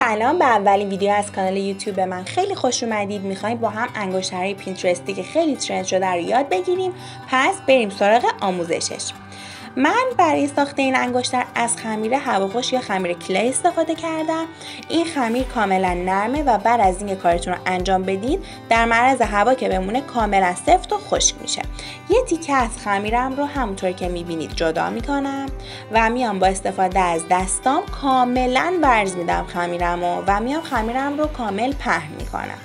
سلام، به اولین ویدیو از کانال یوتیوب من خیلی خوش اومدید. میخوایم با هم انگشترهای پینترستی که خیلی ترند شده رو یاد بگیریم. پس بریم سراغ آموزشش. من برای ساخت این انگشتر از خمیر هواخوش یا خمیر کلی استفاده کردم. این خمیر کاملا نرمه و بعد از اینکه کارتون رو انجام بدید در معرض هوا که بمونه کاملا سفت و خشک میشه. یه تیکه از خمیرم رو همونطور که میبینید جدا میکنم و میام با استفاده از دستام کاملا ورز میدم خمیرمو و میام خمیرم رو کامل پهن میکنم.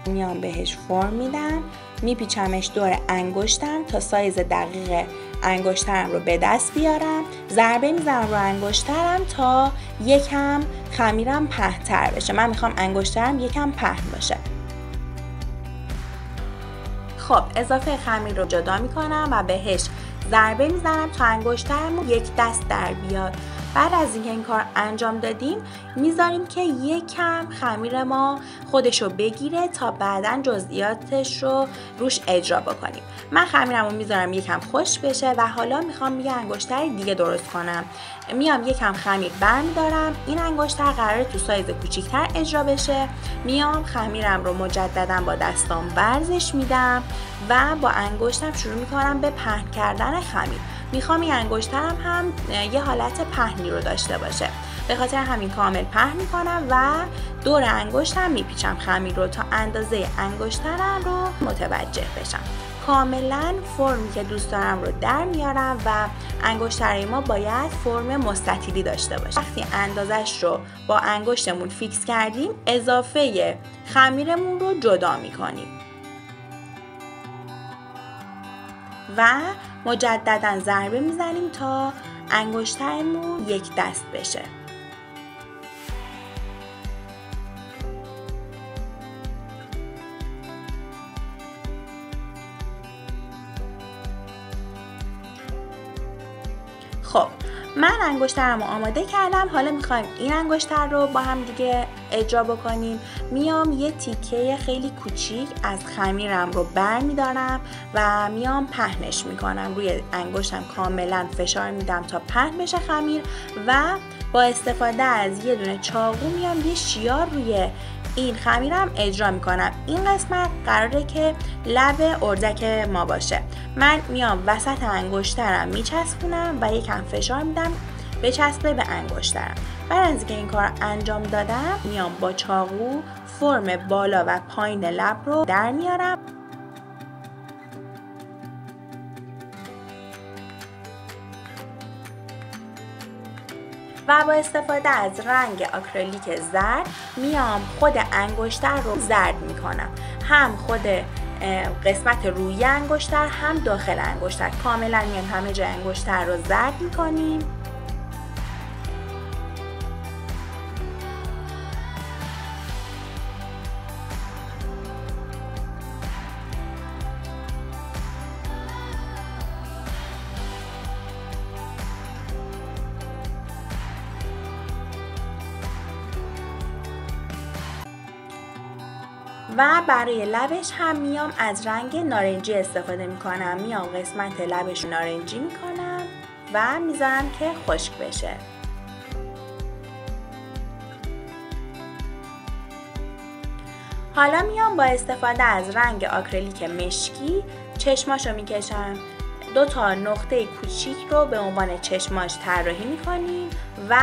میام بهش فرم میدم، میپیچمش دور انگشتم تا سایز دقیق انگشترم رو به دست بیارم. ضربه میزنم رو انگشترم تا یکم خمیرم پهن‌تر بشه. من میخوام انگشترم یکم پهن باشه. خب اضافه خمیر رو جدا میکنم و بهش ضربه میزنم تا انگشترم یک دست در بیاد. بعد از اینکه این کار انجام دادیم میذاریم که یکم خمیر ما خودشو بگیره تا بعداً جزئیاتش رو روش اجرا بکنیم. من خمیرمو میذارم یکم خشک بشه و حالا میخوام یه انگشتر دیگه درست کنم. میام یکم خمیر برمیدارم. این انگشتر قراره تو سایز کوچیک‌تر اجرا بشه. میام خمیرم رو مجدداً با دستام ورزش میدم و با انگشتم شروع میکنم به پهن کردن خمیر. میخوام این انگشترم هم یه حالت پهنی رو داشته باشه. به خاطر همین کامل پهن میکنم و دور انگشتم میپیچم خمیر رو تا اندازه انگشترم رو متوجه بشم. کاملا فرمی که دوست دارم رو در میارم و انگشتر ما باید فرم مستطیلی داشته باشه. وقتی اندازش رو با انگشتمون فیکس کردیم اضافه خمیرمون رو جدا میکنیم و مجددا ضربه میزنیم تا انگشترمون یک دست بشه. خب من انگشترم رو آماده کردم. حالا میخوایم این انگشتر رو با هم دیگه اجرا بکنیم. میام یه تیکه خیلی کوچیک از خمیرم رو برمیدارم و میام پهنش میکنم. روی انگشتم کاملا فشار میدم تا پهن بشه خمیر و با استفاده از یه دونه چاقو میام یه شیار روی این خمیرم اجرا میکنم. این قسمت قراره که لب اردک ما باشه. من میام وسط انگشترم میچسبونم و یکم فشار میدم بچسبه به انگشترم. بعد از اینکه این کار انجام دادم میام با چاقو فرم بالا و پایین لب رو در میارم و با استفاده از رنگ آکریلیک زرد میام خود انگشتر رو زرد میکنم. هم خود قسمت روی انگشتر هم داخل انگشتر. کاملا میام همه جای انگشتر رو زرد میکنیم. و برای لبش هم میام از رنگ نارنجی استفاده میکنم. میام قسمت لبش نارنجی میکنم و میذارم که خشک بشه. حالا میام با استفاده از رنگ آکریلیک مشکی چشماشو میکشم. 2 تا نقطه کوچیک رو به عنوان چشماش طراحی میکنیم و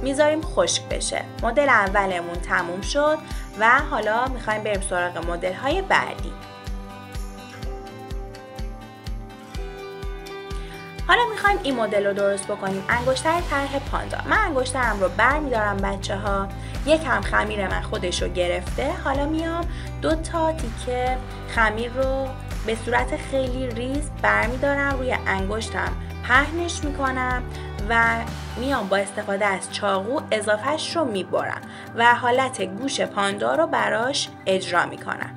میذاریم خشک بشه. مدل اولمون تموم شد و حالا میخوایم بریم سراغ مدل های بعدی. حالا میخوایم این مدل رو درست بکنیم. انگشتر طرح پاندا. من انگشترم رو برمیدارم بچه ها. یکم خمیر من خودش رو گرفته. حالا میام 2 تا تیکه خمیر رو به صورت خیلی ریز برمیدارم روی انگشتم پهنش میکنم و میام با استفاده از چاقو اضافهش رو میبرم و حالت گوش پاندا رو براش اجرا میکنم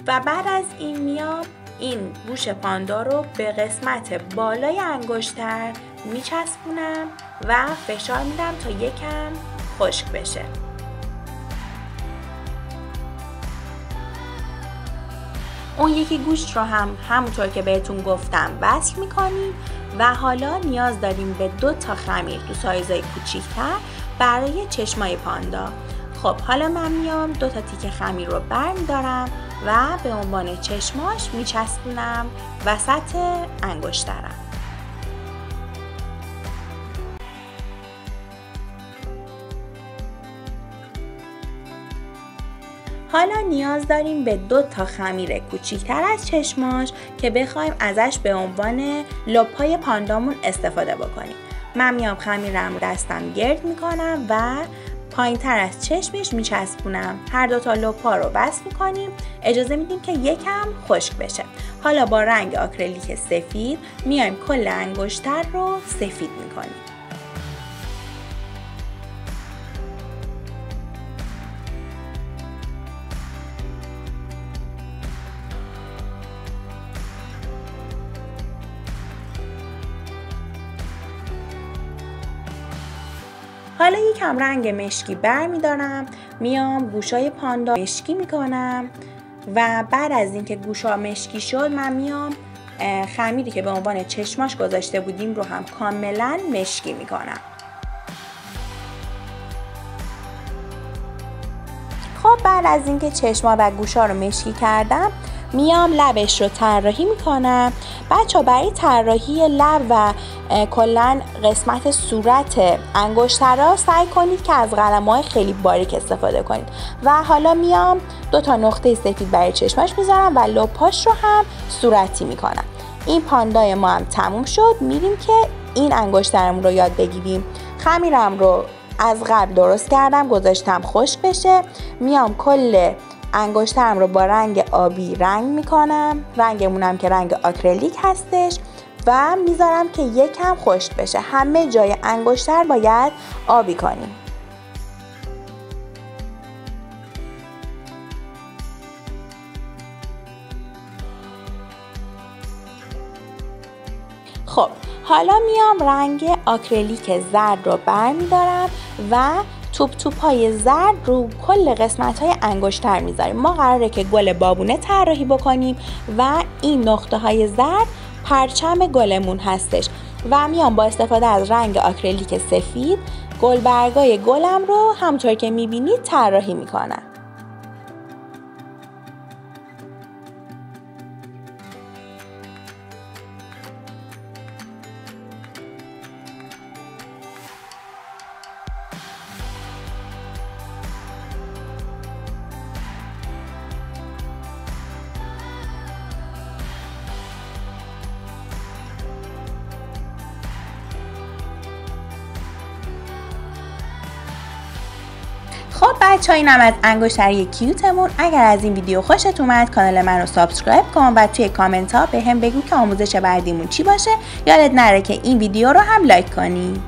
و بعد از این میام این گوش پاندا رو به قسمت بالای انگشتر میچسبونم و فشار میدم تا یکم خشک بشه. اون یکی گوشت رو هم همونطور که بهتون گفتم وصل میکنیم و حالا نیاز داریم به 2 تا خمیر تو سایزهای کوچیک‌تر برای چشمای پاندا. خب حالا من میام 2 تا تیکه خمیر رو برمی‌دارم و به عنوان چشماش میچسبونم وسط انگشترم. حالا نیاز داریم به 2 تا خمیر کوچیک‌تر از چشماش که بخوایم ازش به عنوان لپ‌های پاندامون استفاده بکنیم. من میام خمیرم رو دستم گرد میکنم و پایین‌تر از چشمش میچسبونم. هر 2 تا لپ‌ها رو بس میکنیم، اجازه میدیم که یکم خشک بشه. حالا با رنگ آکریلیک سفید میایم کل انگشتر رو سفید میکنیم. حالا یکم رنگ مشکی برمی‌دارم، میام گوشای پاندا مشکی میکنم و بعد از اینکه گوشا مشکی شد من میام خمیری که به عنوان چشماش گذاشته بودیم رو هم کاملا مشکی میکنم. خب بعد از اینکه چشما و گوشا رو مشکی کردم میام لبش رو طراحی میکنم. بچه ها برای طراحی لب و کلا قسمت صورت انگشترها سعی کنید که از قلم‌های خیلی باریک استفاده کنید و حالا میام 2 تا نقطه سفید برای چشماش میذارم و لپاش رو هم صورتی میکنم. این پاندای ما هم تموم شد. میریم که این انگشترمون رو یاد بگیریم. خمیرم رو از قبل درست کردم، گذاشتم خشک بشه. میام کل انگشترم رو با رنگ آبی رنگ میکنم، رنگمونم که رنگ آکریلیک هستش و میذارم که یکم خشک بشه. همه جای انگشتر باید آبی کنیم. خب حالا میام رنگ آکریلیک زرد رو برمیدارم و توپ های زرد رو کل قسمت های انگشتر میذاریم. ما قراره که گل بابونه طراحی بکنیم و این نقطه های زرد پرچم گلمون هستش و میام با استفاده از رنگ آکریلیک سفید گلبرگای گلم رو همونطور که میبینید طراحی میکنم. خب بچه‌ها اینم از انگشتری کیوتمون. اگر از این ویدیو خوشت اومد کانال من رو سابسکرایب کن و توی کامنت ها به هم بگو که آموزش بعدیمون چی باشه. یادت نره که این ویدیو رو هم لایک کنی.